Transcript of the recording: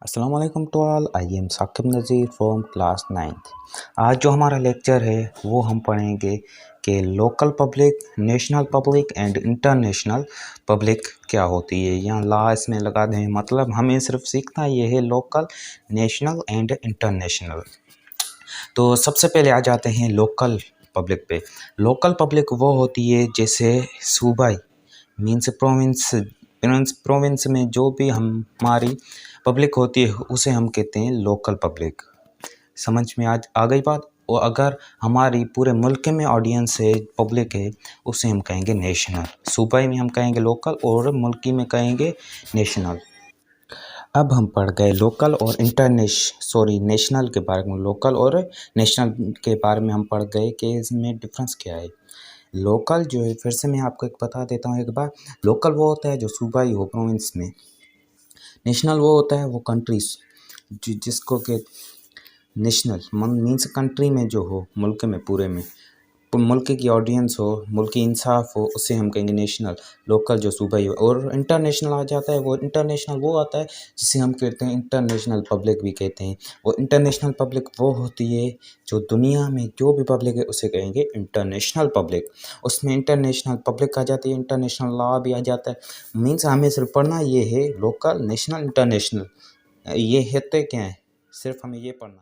अस्सलामुअलैकुम to all. I am Saqib Nazir from class 9th। आज जो हमारा लेक्चर है वो हम पढ़ेंगे कि local public, national public and international public क्या होती है। यहाँ ला इसमें लगा दें, मतलब हमें सिर्फ सीखना ये है लोकल, नेशनल एंड इंटरनेशनल। तो सबसे पहले आ जाते हैं लोकल पब्लिक पे। लोकल पब्लिक वो होती है जैसे सूबाई मीन्स प्रोविंस में जो भी हमारी पब्लिक होती है उसे हम कहते हैं लोकल पब्लिक। समझ में आज आ गई बात। और अगर हमारी पूरे मुल्क में ऑडियंस है, पब्लिक है, उसे हम कहेंगे नेशनल। सूबाई में हम कहेंगे लोकल और मुल्की में कहेंगे नेशनल। अब हम पढ़ गए लोकल और नेशनल के बारे में। लोकल और नेशनल के बारे में हम पढ़ गए कि इसमें डिफरेंस क्या है। लोकल जो है, फिर से मैं आपको एक बता देता हूँ एक बार। लोकल वो होता है जो सूबाई हो, प्रोविंस में। नेशनल वो होता है वो कंट्रीज जिसको के नेशनल मीन्स कंट्री में जो हो, मुल्क में पूरे में मुल्क की ऑडियंस हो, मुल्क की इंसाफ हो, उसे हम कहेंगे नेशनल। लोकल जो सूबाई हो। और इंटरनेशनल आ जाता है, वो इंटरनेशनल वो आता है जिसे हम कहते हैं इंटरनेशनल पब्लिक भी कहते हैं। और इंटरनेशनल पब्लिक वो होती है जो दुनिया में जो भी पब्लिक है उसे कहेंगे इंटरनेशनल पब्लिक। उसमें इंटरनेशनल पब्लिक आ जाती है, इंटरनेशनल लॉ भी आ जाता है। मीन्स हमें सिर्फ पढ़ना ये है लोकल, नेशनल, इंटरनेशनल। ये होते क्या है, सिर्फ हमें ये पढ़ना।